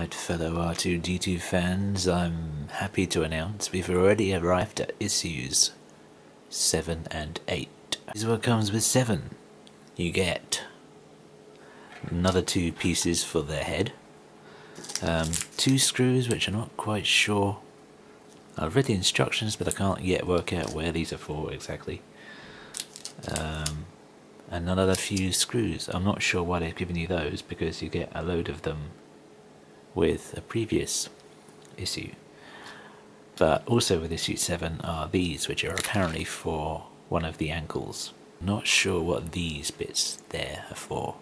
Alright, fellow R2D2 fans, I'm happy to announce we've already arrived at issues 7 and 8. This is what comes with 7. You get another 2 pieces for their head, 2 screws which I'm not quite sure. I've read the instructions but I can't yet work out where these are for exactly. And another few screws. I'm not sure why they've given you those, because you get a load of them with a previous issue. But also with issue 7 are these, which are apparently for one of the ankles. Not sure what these bits there are for,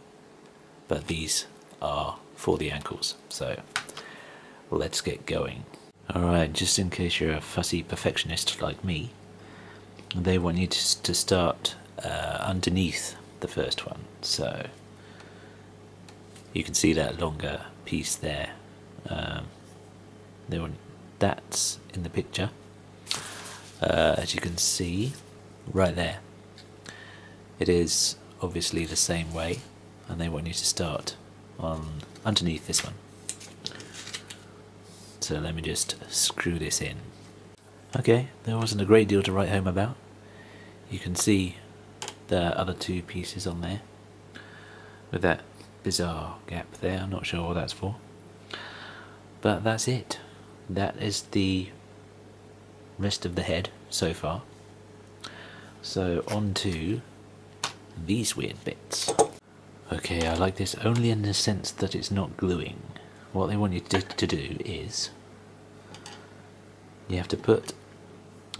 but these are for the ankles. So let's get going. Alright, just in case you're a fussy perfectionist like me, they want you to start underneath the first one. So you can see that longer piece there. That's in the picture, as you can see right there. It is obviously the same way, and they want you to start on underneath this one. So let me just screw this in. Okay, there wasn't a great deal to write home about. You can see the other 2 pieces on there with that bizarre gap there. I'm not sure what that's for, but that's it. That is the rest of the head so far. So on to these weird bits. Okay, I like this only in the sense that it's not gluing. What they want you to do is you have to put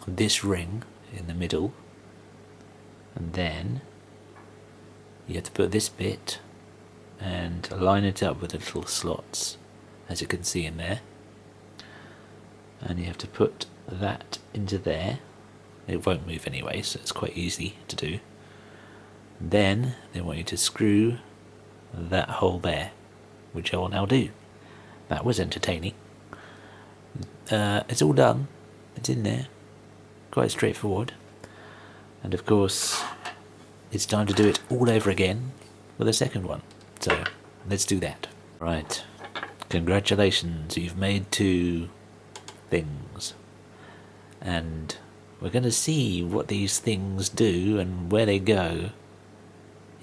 this ring in the middle, and then you have to put this bit and line it up with the little slots, as you can see in there, and you have to put that into there. It won't move anyway, so it's quite easy to do. Then they want you to screw that hole there, which I will now do. That was entertaining. It's all done, it's in there, quite straightforward. And of course it's time to do it all over again with a second one, so let's do that. Right, congratulations, you've made 2 things, and we're going to see what these things do and where they go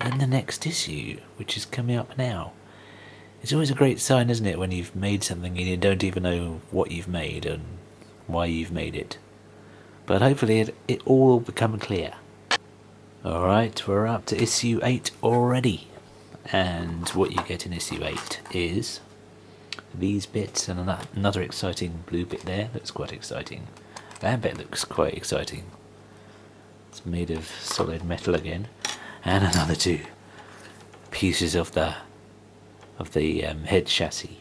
in the next issue, which is coming up now. It's always a great sign, isn't it, when you've made something and you don't even know what you've made and why you've made it. But hopefully it all will become clear. Alright, we're up to issue 8 already. And what you get in issue 8 is these bits and another exciting blue bit there. Looks quite exciting. That bit looks quite exciting. It's made of solid metal again. And another 2 pieces of the head chassis.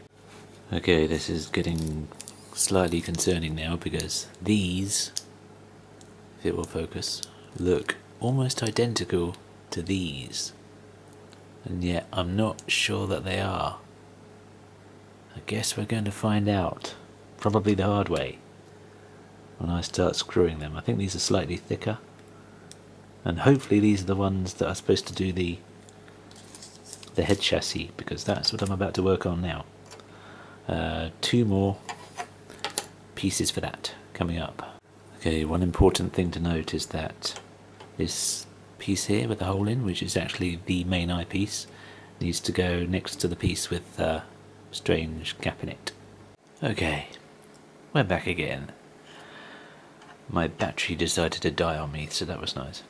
Okay, this is getting slightly concerning now, because these, if it will focus, look almost identical to these, and yet I'm not sure that they are. I guess we're going to find out, probably the hard way, when I start screwing them. I think these are slightly thicker, and hopefully these are the ones that are supposed to do the head chassis, because that's what I'm about to work on now. 2 more pieces for that coming up. Okay, one important thing to note is that this piece here with the hole in, which is actually the main eyepiece, needs to go next to the piece with the strange gap in it. Okay, we're back again. My battery decided to die on me, so that was nice.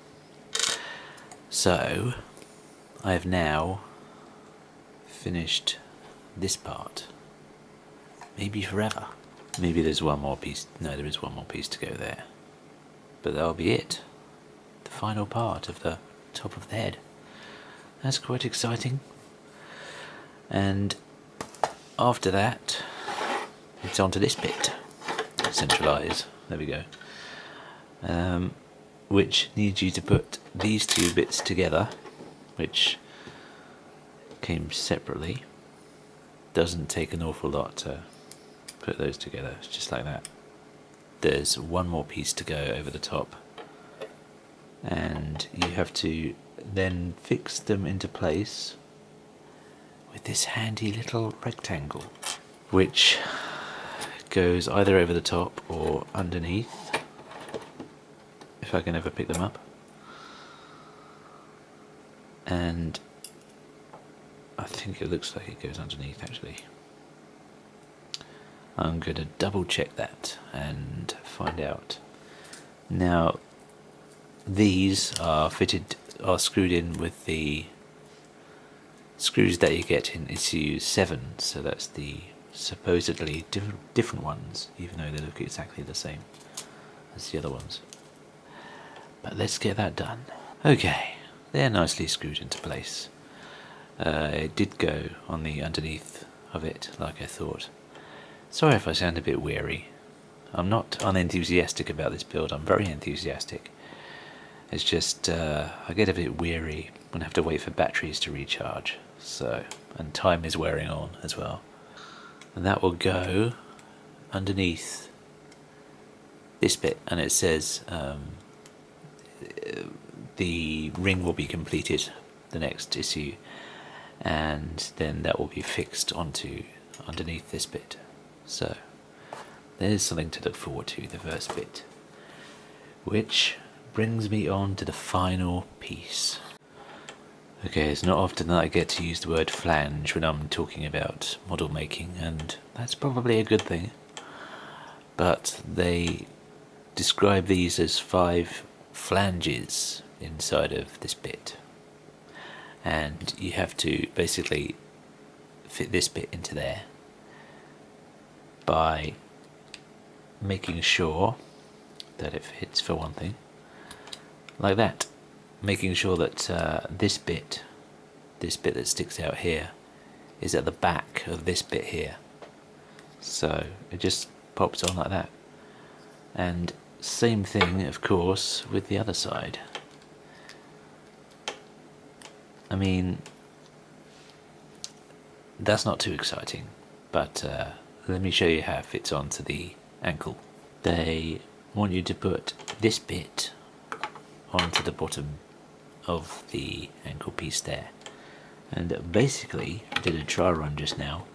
So I have now finished this part. Maybe forever. Maybe there's one more piece. No, there is one more piece to go there. But that'll be it. The final part of the top of the head. That's quite exciting. And after that, it's on to this bit. Centralise. There we go. Which needs you to put these 2 bits together, which came separately. Doesn't take an awful lot to put those together, it's just like that. There's one more piece to go over the top, and you have to then fix them into place with this handy little rectangle. which goes either over the top or underneath, if I can ever pick them up. And I think it looks like it goes underneath actually. I'm going to double check that and find out. Now these are screwed in with the screws that you get in issue 7, so that's the supposedly different ones, even though they look exactly the same as the other ones. But let's get that done. Okay, they're nicely screwed into place. It did go on the underneath of it, like I thought. Sorry if I sound a bit weary. I'm not unenthusiastic about this build, I'm very enthusiastic. It's just, I get a bit weary when I have to wait for batteries to recharge, and time is wearing on as well. And that will go underneath this bit, and it says the ring will be completed the next issue, and then that will be fixed onto underneath this bit. So there's something to look forward to, the first bit, which brings me on to the final piece. Okay, it's not often that I get to use the word flange when I'm talking about model making, and that's probably a good thing. But they describe these as 5 flanges inside of this bit, and you have to basically fit this bit into there by making sure that it fits, for one thing, like that. Making sure that this bit that sticks out here is at the back of this bit here, so it just pops on like that. And same thing, of course, with the other side. I mean, that's not too exciting, but let me show you how it fits onto the ankle. They want you to put this bit onto the bottom of the ankle piece there, and basically I did a try run just now.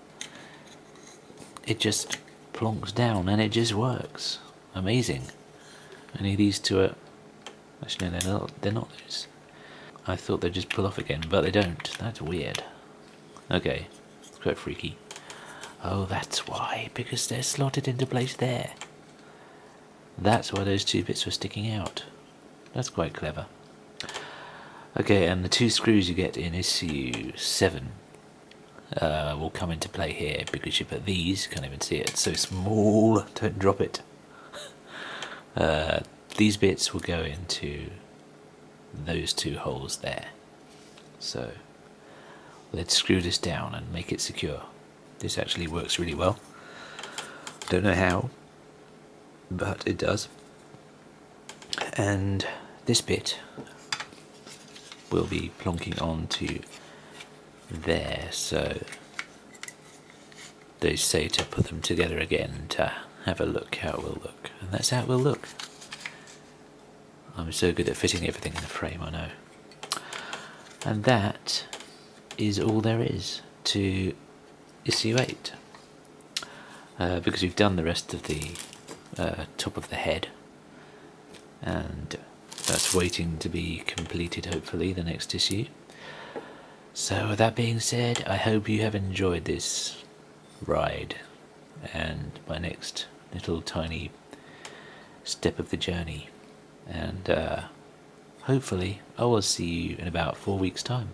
It just plonks down and it just works. Amazing. Only these two are actually, no, they're not those. I thought they'd just pull off again, but they don't. That's weird. Okay, it's quite freaky. Oh, that's why, because they're slotted into place there. That's why those 2 bits were sticking out. That's quite clever. Okay, and the 2 screws you get in issue 7 will come into play here, because you put these, can't even see it, it's so small, don't drop it. These bits will go into those 2 holes there. So let's screw this down and make it secure. This actually works really well. Don't know how, but it does. And this bit will be plonking onto there, so they say to put them together again to have a look how it will look, and that's how it will look. I'm so good at fitting everything in the frame, I know. And that is all there is to issue 8, because we've done the rest of the top of the head, and that's waiting to be completed, hopefully, the next issue. So with that being said, I hope you have enjoyed this ride and my next little tiny step of the journey, and hopefully I will see you in about 4 weeks' time.